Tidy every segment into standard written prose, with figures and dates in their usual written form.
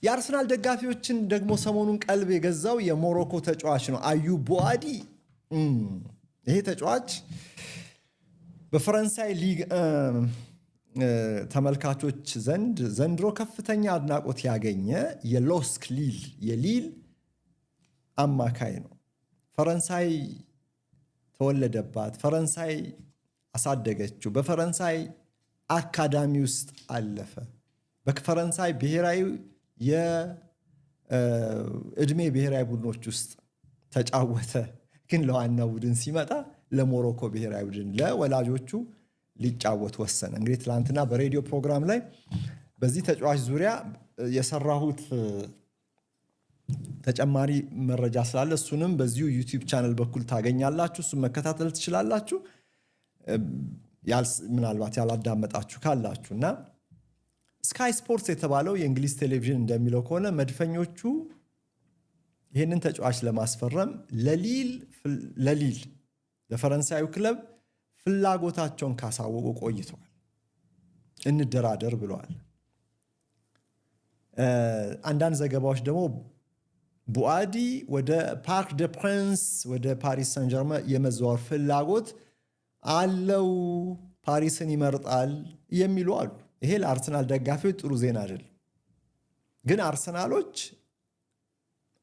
የአርሰናል ደጋፊዎችን ደግሞ ሰሞኑን ቀልብ የገዛው የሞሮኮ ተጫዋች ነው አዩብ ቡአዲ። ይሄ ተጫዋች በፈረንሳይ ሊግ ተመልካቾች ዘንድ ዘንድሮ ከፍተኛ አድናቆት ያገኘ የሎስክ ሊል የሊል አማካይ ነው። ፈረንሳይ ተወለደባት፣ ፈረንሳይ አሳደገችው፣ በፈረንሳይ አካዳሚ ውስጥ አለፈ፣ በፈረንሳይ ብሔራዊ የእድሜ ብሔራዊ ቡድኖች ውስጥ ተጫወተ። ግን ለዋናው ቡድን ሲመጣ ለሞሮኮ ብሔራዊ ቡድን ለወላጆቹ ሊጫወት ወሰነ። እንግዲህ ትላንትና በሬዲዮ ፕሮግራም ላይ በዚህ ተጫዋች ዙሪያ የሰራሁት ተጨማሪ መረጃ ስላለ እሱንም በዚሁ ዩቲዩብ ቻናል በኩል ታገኛላችሁ። እሱን መከታተል ትችላላችሁ ምናልባት ያላዳመጣችሁ ካላችሁ። እና ስካይ ስፖርትስ የተባለው የእንግሊዝ ቴሌቪዥን እንደሚለው ከሆነ መድፈኞቹ ይህንን ተጫዋች ለማስፈረም ለሊል ለፈረንሳዩ ክለብ ፍላጎታቸውን ካሳወቁ ቆይተዋል። እንደራደር ብለዋል። አንዳንድ ዘገባዎች ደግሞ ቡአዲ ወደ ፓርክ ደ ፕሪንስ ወደ ፓሪስ ሰን ጀርመን የመዘዋወር ፍላጎት አለው፣ ፓሪስን ይመርጣል የሚሉ አሉ። ይሄ ለአርሰናል ደጋፊዎች ጥሩ ዜና አይደለም። ግን አርሰናሎች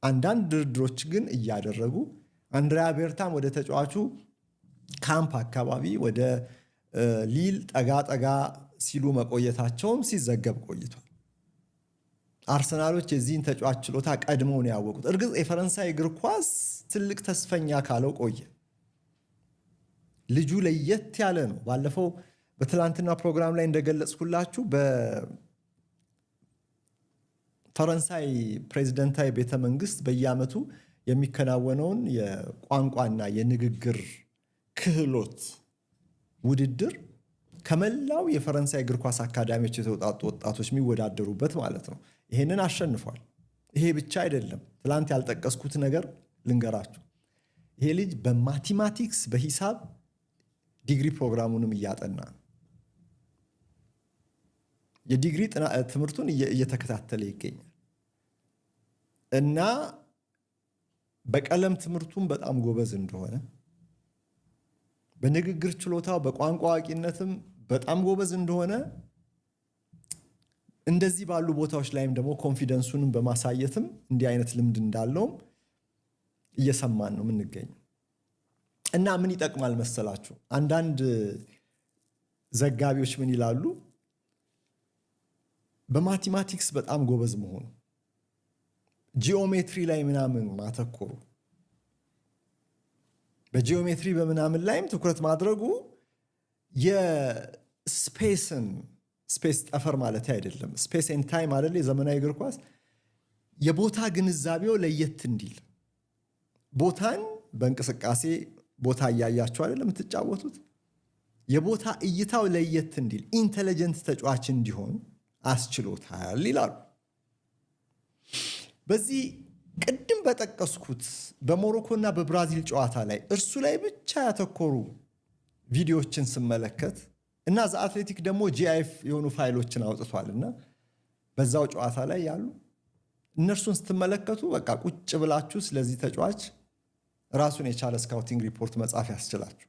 አንዳንድ ድርድሮች ግን እያደረጉ አንድሪያ ቤርታም ወደ ተጫዋቹ ካምፕ አካባቢ ወደ ሊል ጠጋ ሲሉ መቆየታቸውም ሲዘገብ ቆይቷል። አርሰናሎች የዚህን ተጫዋች ችሎታ ቀድመው ነው ያወቁት። እርግጥ የፈረንሳይ እግር ኳስ ትልቅ ተስፈኛ ካለው ቆየ። ልጁ ለየት ያለ ነው። ባለፈው በትላንትና ፕሮግራም ላይ እንደገለጽኩላችሁ በፈረንሳይ ፕሬዝደንታዊ ቤተመንግስት በየዓመቱ የሚከናወነውን የቋንቋና የንግግር ክህሎት ውድድር ከመላው የፈረንሳይ እግር ኳስ አካዳሚዎች የተውጣጡ ወጣቶች የሚወዳደሩበት ማለት ነው። ይሄንን አሸንፏል። ይሄ ብቻ አይደለም። ትላንት ያልጠቀስኩት ነገር ልንገራችሁ። ይሄ ልጅ በማቴማቲክስ በሂሳብ ዲግሪ ፕሮግራሙንም እያጠና ነው። የዲግሪ ትምህርቱን እየተከታተለ ይገኛል እና በቀለም ትምህርቱን በጣም ጎበዝ እንደሆነ፣ በንግግር ችሎታው በቋንቋ አዋቂነትም በጣም ጎበዝ እንደሆነ፣ እንደዚህ ባሉ ቦታዎች ላይም ደግሞ ኮንፊደንሱንም በማሳየትም እንዲህ አይነት ልምድ እንዳለውም እየሰማን ነው የምንገኘው። እና ምን ይጠቅማል መሰላችሁ? አንዳንድ ዘጋቢዎች ምን ይላሉ? በማቴማቲክስ በጣም ጎበዝ መሆኑ፣ ጂኦሜትሪ ላይ ምናምን ማተኮሩ፣ በጂኦሜትሪ በምናምን ላይም ትኩረት ማድረጉ ስፔስ ጠፈር ማለት አይደለም። ስፔስ ኤንድ ታይም አይደል? የዘመናዊ እግር ኳስ የቦታ ግንዛቤው ለየት እንዲል፣ ቦታን በእንቅስቃሴ ቦታ እያያችሁ አይደለም የምትጫወቱት፣ የቦታ እይታው ለየት እንዲል ኢንተለጀንት ተጫዋች እንዲሆን አስችሎታል ይላሉ። በዚህ ቅድም በጠቀስኩት በሞሮኮና በብራዚል ጨዋታ ላይ እርሱ ላይ ብቻ ያተኮሩ ቪዲዮዎችን ስመለከት እና ዘ አትሌቲክ ደግሞ ጂአይኤፍ የሆኑ ፋይሎችን አውጥቷልና በዛው ጨዋታ ላይ ያሉ እነርሱን ስትመለከቱ በቃ ቁጭ ብላችሁ ስለዚህ ተጫዋች ራሱን የቻለ ስካውቲንግ ሪፖርት መጻፍ ያስችላችሁ።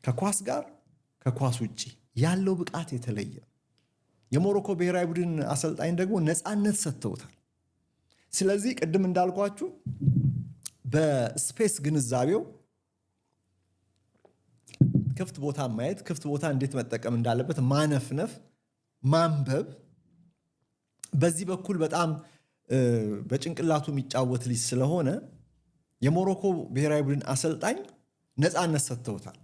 ከኳስ ጋር ከኳስ ውጪ ያለው ብቃት የተለየ። የሞሮኮ ብሔራዊ ቡድን አሰልጣኝ ደግሞ ነፃነት ሰጥተውታል። ስለዚህ ቅድም እንዳልኳችሁ በስፔስ ግንዛቤው ክፍት ቦታ ማየት፣ ክፍት ቦታ እንዴት መጠቀም እንዳለበት ማነፍነፍ፣ ማንበብ፣ በዚህ በኩል በጣም በጭንቅላቱ የሚጫወት ልጅ ስለሆነ የሞሮኮ ብሔራዊ ቡድን አሰልጣኝ ነፃነት ሰጥተውታል።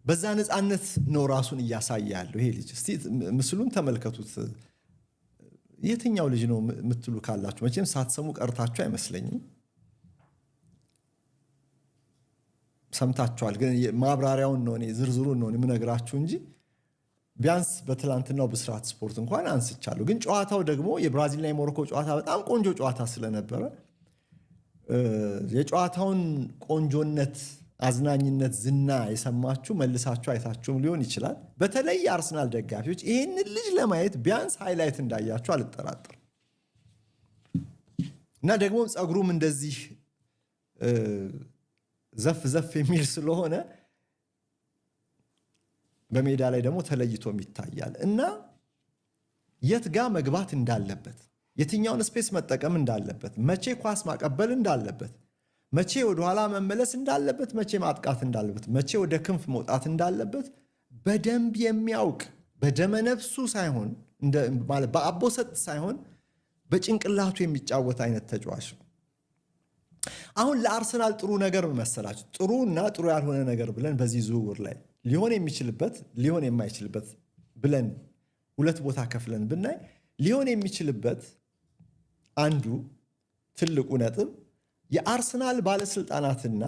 በዛ ነፃነት ነው ራሱን እያሳየ ያለው ይሄ ልጅ። እስቲ ምስሉን ተመልከቱት። የትኛው ልጅ ነው የምትሉ ካላችሁ መቼም ሳትሰሙ ቀርታችሁ አይመስለኝም። ሰምታችኋል፣ ግን ማብራሪያውን ነው እኔ ዝርዝሩን ነው የምነግራችሁ እንጂ ቢያንስ በትላንትናው ብስራት ስፖርት እንኳን አንስቻለሁ። ግን ጨዋታው ደግሞ የብራዚልና የሞሮኮ ጨዋታ በጣም ቆንጆ ጨዋታ ስለነበረ የጨዋታውን ቆንጆነት አዝናኝነት ዝና የሰማችሁ መልሳችሁ አይታችሁም ሊሆን ይችላል። በተለይ የአርሰናል ደጋፊዎች ይህንን ልጅ ለማየት ቢያንስ ሃይላይት እንዳያችሁ አልጠራጠርም። እና ደግሞ ፀጉሩም እንደዚህ ዘፍ ዘፍ የሚል ስለሆነ በሜዳ ላይ ደግሞ ተለይቶም ይታያል። እና የት ጋ መግባት እንዳለበት፣ የትኛውን ስፔስ መጠቀም እንዳለበት፣ መቼ ኳስ ማቀበል እንዳለበት፣ መቼ ወደኋላ መመለስ እንዳለበት፣ መቼ ማጥቃት እንዳለበት፣ መቼ ወደ ክንፍ መውጣት እንዳለበት በደንብ የሚያውቅ በደመነፍሱ ሳይሆን በአቦሰጥ ሳይሆን በጭንቅላቱ የሚጫወት አይነት ተጫዋች ነው። አሁን ለአርሰናል ጥሩ ነገር መሰላችሁ? ጥሩ እና ጥሩ ያልሆነ ነገር ብለን በዚህ ዝውውር ላይ ሊሆን የሚችልበት ሊሆን የማይችልበት ብለን ሁለት ቦታ ከፍለን ብናይ ሊሆን የሚችልበት አንዱ ትልቁ ነጥብ የአርሰናል ባለስልጣናትና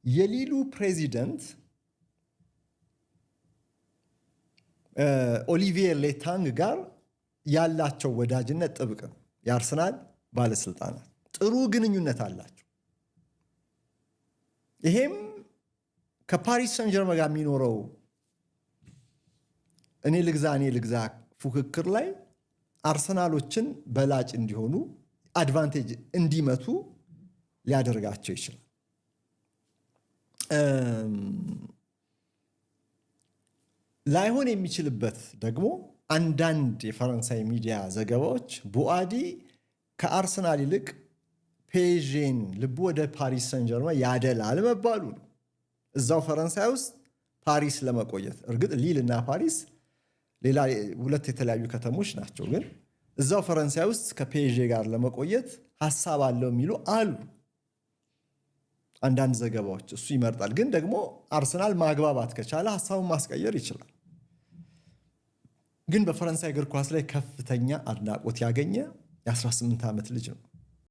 የሊሉ ፕሬዚደንት ኦሊቪየር ሌታንግ ጋር ያላቸው ወዳጅነት ጥብቅ ነው። የአርሰናል ባለስልጣናት ጥሩ ግንኙነት አላቸው። ይሄም ከፓሪስ ሰን ጀርመን ጋር የሚኖረው እኔ ልግዛ ፉክክር ላይ አርሰናሎችን በላጭ እንዲሆኑ አድቫንቴጅ እንዲመቱ ሊያደርጋቸው ይችላል። ላይሆን የሚችልበት ደግሞ አንዳንድ የፈረንሳይ ሚዲያ ዘገባዎች ቡአዲ ከአርሰናል ይልቅ ፔዥን ልቡ ወደ ፓሪስ ሰን ጀርመን ያደላል መባሉ ነው። እዛው ፈረንሳይ ውስጥ ፓሪስ ለመቆየት እርግጥ ሊል እና ፓሪስ ሌላ ሁለት የተለያዩ ከተሞች ናቸው፣ ግን እዛው ፈረንሳይ ውስጥ ከፔዥ ጋር ለመቆየት ሀሳብ አለው የሚሉ አሉ አንዳንድ ዘገባዎች። እሱ ይመርጣል፣ ግን ደግሞ አርሰናል ማግባባት ከቻለ ሀሳቡን ማስቀየር ይችላል። ግን በፈረንሳይ እግር ኳስ ላይ ከፍተኛ አድናቆት ያገኘ የ18 ዓመት ልጅ ነው።